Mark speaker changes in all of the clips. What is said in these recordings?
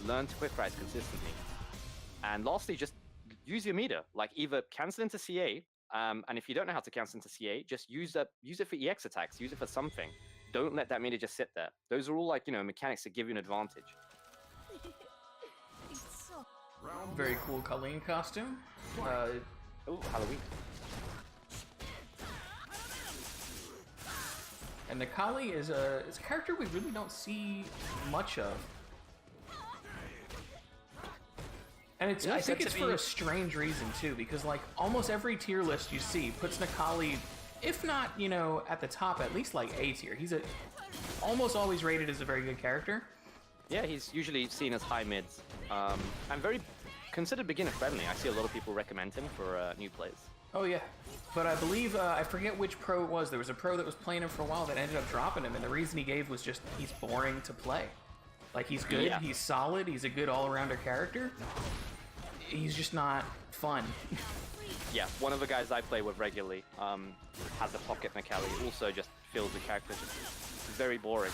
Speaker 1: learn to quick rise consistently. And lastly, just use your meter. Like either cancel into CA, and if you don't know how to cancel into CA, just use it for EX attacks, use it for something. Don't let that meter just sit there. Those are all like, mechanics that give you an advantage.
Speaker 2: Very cool Colleen costume.
Speaker 1: Oh, Halloween.
Speaker 2: And Nikali is a character we really don't see much of. And I think it's for a strange reason too, because like almost every tier list you see puts Nikali, if not, at the top, at least like A tier. He's almost always rated as a very good character.
Speaker 1: Yeah, he's usually seen as high mids. And very considered beginner friendly. I see a lot of people recommend him for new players.
Speaker 2: Oh yeah, but I believe, I forget which pro it was. There was a pro that was playing him for a while that ended up dropping him, and the reason he gave was just he's boring to play. Like, he's good, yeah. He's solid, he's a good all-arounder character. He's just not fun.
Speaker 1: Yeah, one of the guys I play with regularly has a pocket Nikali. Also just feels the character just very boring.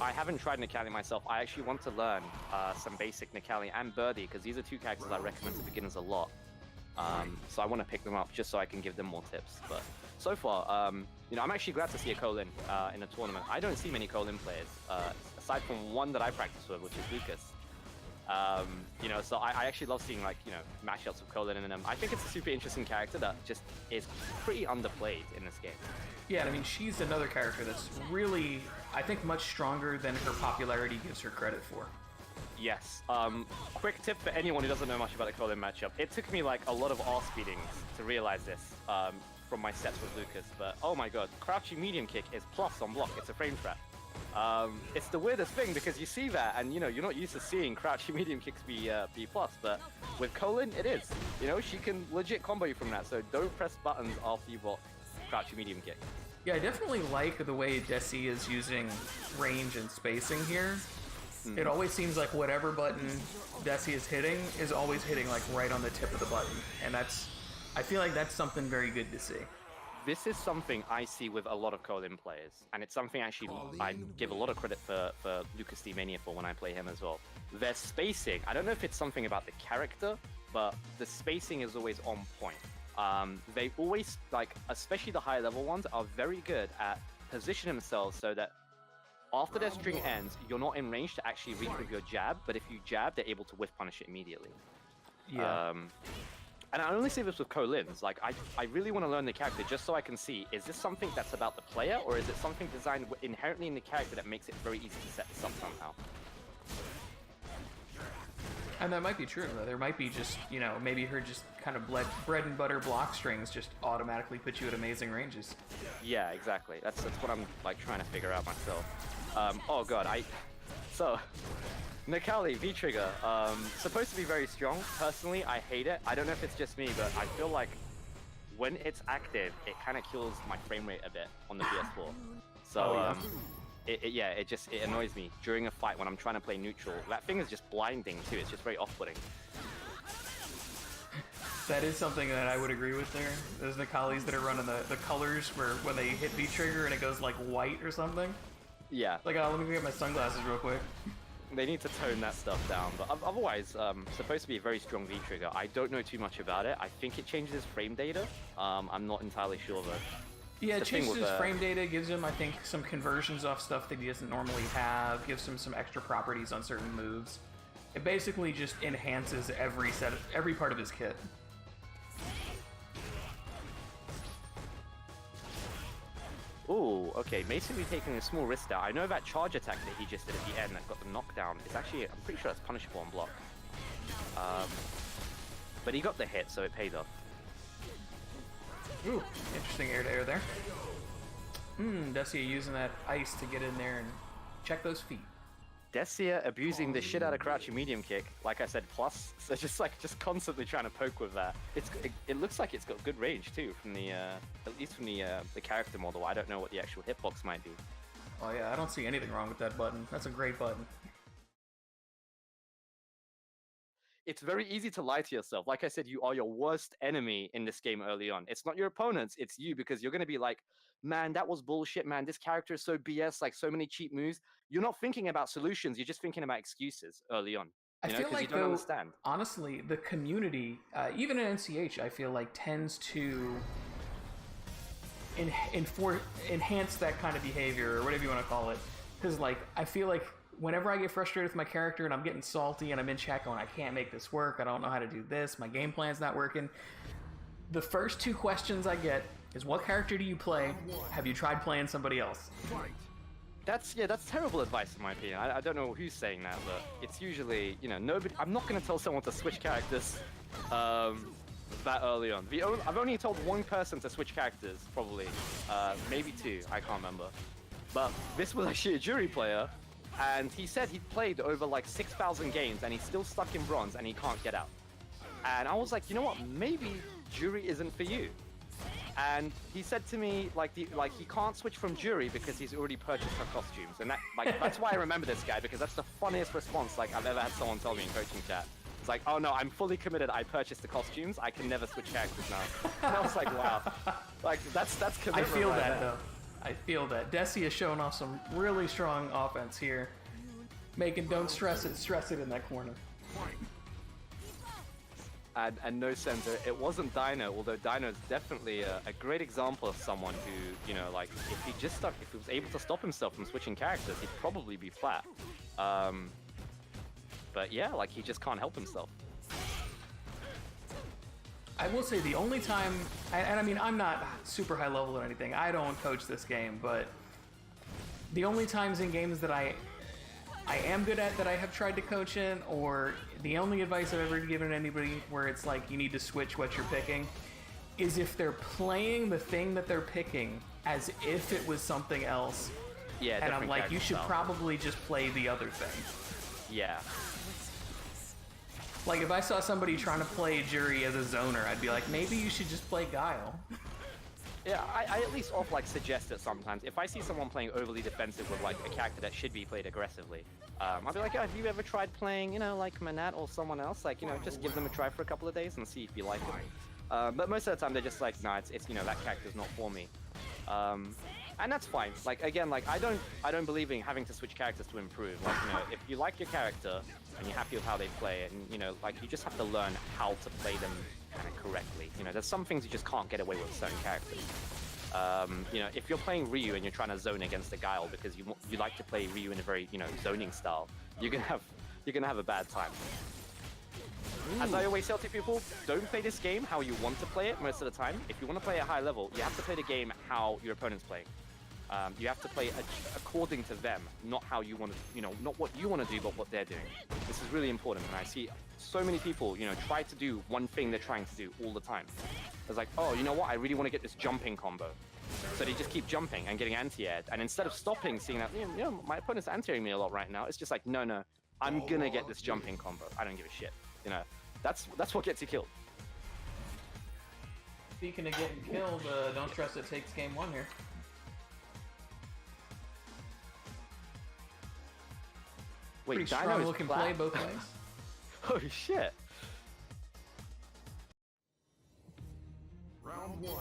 Speaker 1: I haven't tried Nikali myself. I actually want to learn some basic Nikali and Birdie, because these are two characters I recommend to beginners a lot. So I want to pick them up just so I can give them more tips. But so far, I'm actually glad to see a Colin in a tournament. I don't see many Colin players, aside from one that I practice with, which is Lucas. So I actually love seeing matchups of Colin in them. I think it's a super interesting character that just is pretty underplayed in this game.
Speaker 2: Yeah, I mean, she's another character that's really, I think, much stronger than her popularity gives her credit for.
Speaker 1: Yes. Quick tip for anyone who doesn't know much about the Colin matchup. It took me like a lot of R-speedings to realize this from my sets with Lucas, but oh my god, crouching medium kick is plus on block. It's a frame trap. It's the weirdest thing because you see that and you're not used to seeing crouching medium kicks be plus, but with Colin it is. She can legit combo you from that, so don't press buttons after you block crouching medium kick.
Speaker 2: Yeah, I definitely like the way Desi is using range and spacing here. It always seems like whatever button Desi is hitting is always hitting like right on the tip of the button, and I feel like that's something very good to see.
Speaker 1: This is something I see with a lot of Colin players, and it's something actually I give a lot of credit for Lucas D Mania for when I play him as well. Their spacing, I don't know if it's something about the character, but the spacing is always on point. They always, especially the higher level ones, are very good at positioning themselves so that after their string ends, you're not in range to actually reach with your jab, but if you jab, they're able to whiff punish it immediately.
Speaker 2: Yeah.
Speaker 1: And I only say this with Colins. I really want to learn the character just so I can see, is this something that's about the player, or is it something designed inherently in the character that makes it very easy to set this up somehow?
Speaker 2: And that might be true. There might be just, maybe her just kind of bread and butter block strings just automatically put you at amazing ranges.
Speaker 1: Yeah, exactly. That's what I'm trying to figure out myself. Oh god, Nikali, V-Trigger, supposed to be very strong. Personally, I hate it. I don't know if it's just me, but I feel like when it's active, it kind of kills my frame rate a bit on the PS4. So, it annoys me during a fight when I'm trying to play neutral. That thing is just blinding too. It's just very off-putting.
Speaker 2: That is something that I would agree with there. Those Nikalis that are running the colors where when they hit V-Trigger and it goes like white or something.
Speaker 1: Yeah.
Speaker 2: Let me get my sunglasses real quick.
Speaker 1: They need to tone that stuff down, but otherwise, supposed to be a very strong V-Trigger. I don't know too much about it. I think it changes frame data. I'm not entirely sure though.
Speaker 2: Yeah, it changes his frame data, gives him, I think, some conversions off stuff that he doesn't normally have, gives him some extra properties on certain moves. It basically just enhances every part of his kit.
Speaker 1: Ooh, okay, Mason taking a small risk there. I know that charge attack that he just did at the end that got the knockdown is actually, I'm pretty sure that's punishable on block. But he got the hit, so it paid off.
Speaker 2: Ooh, interesting air-to-air there. Desia using that ice to get in there and check those feet.
Speaker 1: Desia abusing the shit out of crouching medium kick, like I said, plus, so just constantly trying to poke with that. It looks like it's got good range too, from the at least from the character model. I don't know what the actual hitbox might be.
Speaker 2: Oh yeah, I don't see anything wrong with that button. That's a great button.
Speaker 1: It's very easy to lie to yourself. Like I said, you are your worst enemy in this game early on. It's not your opponents, it's you, because you're going to be like, man, that was bullshit, man. This character is so BS, like so many cheap moves. You're not thinking about solutions. You're just thinking about excuses early on.
Speaker 2: I feel like,
Speaker 1: you don't
Speaker 2: though,
Speaker 1: understand.
Speaker 2: honestly, the community, even in NCH, I feel like tends to enhance that kind of behavior, or whatever you want to call it. Because, like, I feel like whenever I get frustrated with my character and I'm getting salty and I'm in chat going, I can't make this work, I don't know how to do this, my game plan's not working, the first 2 questions I get is, what character do you play? Have you tried playing somebody else?
Speaker 1: That's terrible advice in my opinion. I don't know who's saying that, but it's usually, nobody. I'm not gonna tell someone to switch characters that early on. I've only told one person to switch characters, probably, maybe 2. I can't remember. But this was actually a jury player, and he said he'd played over like 6,000 games, and he's still stuck in bronze, and he can't get out. And I was like, you know what? Maybe jury isn't for you. And he said to me, he can't switch from jury because he's already purchased her costumes, and that's why I remember this guy, because that's the funniest response I've ever had someone tell me in coaching chat. It's like, oh no, I'm fully committed. I purchased the costumes. I can never switch characters now. And I was like, wow, that's commitment.
Speaker 2: I feel
Speaker 1: right
Speaker 2: that
Speaker 1: there.
Speaker 2: though. I feel that. Desi is showing off some really strong offense here, making don't stress it in that corner.
Speaker 1: And no center. It wasn't Dino, although Dino is definitely a great example of someone who, if he was able to stop himself from switching characters, he'd probably be flat. But yeah, he just can't help himself.
Speaker 2: I will say the only time, and I mean, I'm not super high level or anything, I don't coach this game, but the only times in games that I am good at that I have tried to coach in, or the only advice I've ever given anybody where it's like you need to switch what you're picking, is if they're playing the thing that they're picking as if it was something else.
Speaker 1: Yeah,
Speaker 2: and I'm like, you should probably just play the other thing.
Speaker 1: Yeah.
Speaker 2: Like, if I saw somebody trying to play Jury as a zoner, I'd be like, maybe you should just play Guile.
Speaker 1: Yeah, I at least suggest it sometimes. If I see someone playing overly defensive with a character that should be played aggressively, I'll be like, have you ever tried playing, Manat or someone else? Just give them a try for a couple of days and see if you like it. But most of the time they're just like, nah, it's that character's not for me. And that's fine. Again, I don't believe in having to switch characters to improve. If you like your character and you're happy with how they play it, and you just have to learn how to play them correctly. There's some things you just can't get away with certain characters. If you're playing Ryu and you're trying to zone against a Guile because you like to play Ryu in a very zoning style, you're gonna have a bad time. Ooh. As I always tell to people, don't play this game how you want to play it most of the time. If you want to play at a high level, you have to play the game how your opponent's playing. You have to play according to them, not how you want to, not what you want to do, but what they're doing. This is really important, and I see so many people, try to do one thing they're trying to do all the time. It's like, oh, you know what? I really want to get this jumping combo. So they just keep jumping and getting anti-aired, and instead of stopping, seeing that, my opponent's anti-airing me a lot right now, it's just like, no, I'm gonna get this jumping combo. I don't give a shit. That's what gets you killed.
Speaker 2: Speaking of getting killed, don't stress it takes game 1 here.
Speaker 1: Wait,
Speaker 2: pretty
Speaker 1: Dino
Speaker 2: strong
Speaker 1: is
Speaker 2: looking
Speaker 1: flat?
Speaker 2: play both ways.
Speaker 1: Holy shit.
Speaker 3: Round 1.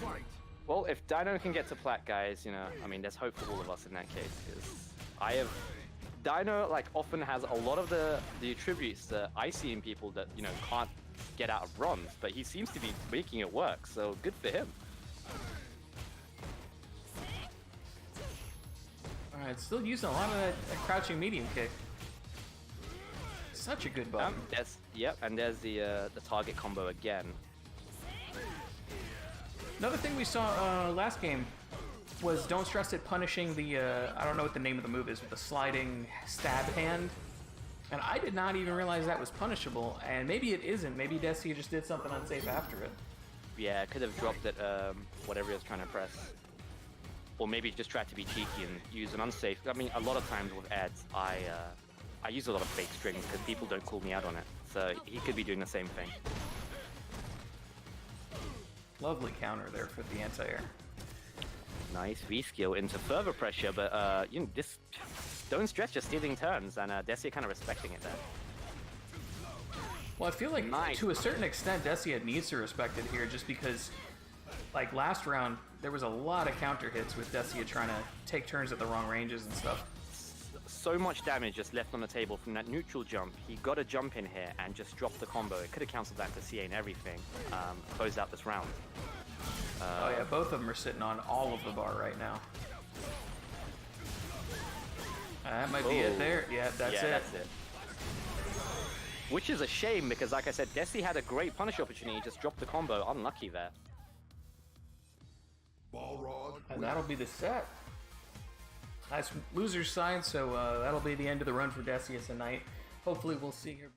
Speaker 3: Fight.
Speaker 1: Well, if Dino can get to plat, guys, there's hope for all of us in that case, because Dino, often has a lot of the attributes that I see in people that, can't get out of bronze, but he seems to be making it work, so good for him.
Speaker 2: Alright, still using a lot of that crouching medium kick. Such a good button.
Speaker 1: And there's the target combo again.
Speaker 2: Another thing we saw last game was don't stress it punishing the, I don't know what the name of the move is, but the sliding stab hand. And I did not even realize that was punishable, and maybe it isn't. Maybe Desi just did something unsafe after it.
Speaker 1: Yeah, could have dropped it, whatever he was trying to press. Or maybe just tried to be cheeky and use an unsafe. I mean, a lot of times with ads, I use a lot of fake strings because people don't call me out on it. So he could be doing the same thing.
Speaker 2: Lovely counter there for the anti-air.
Speaker 1: Nice V-skill into further pressure, but this don't stretch just stealing turns, and Desi kind of respecting it there.
Speaker 2: Well, I feel like to a certain extent, Desi needs to respect it here, just because, last round, there was a lot of counter hits with Desi trying to take turns at the wrong ranges and stuff.
Speaker 1: so much damage just left on the table from that neutral jump. He got a jump in here and just dropped the combo. It could have cancelled that to CA and everything. Close out this round.
Speaker 2: Oh yeah, both of them are sitting on all of the bar right now. That might be it there. Yeah, that's it.
Speaker 1: That's it. Which is a shame because, like I said, Desi had a great punish opportunity. He just dropped the combo. Unlucky there.
Speaker 3: Ball rod.
Speaker 2: And that'll be the set. That's loser's side, so that'll be the end of the run for Decius tonight. Hopefully we'll see her.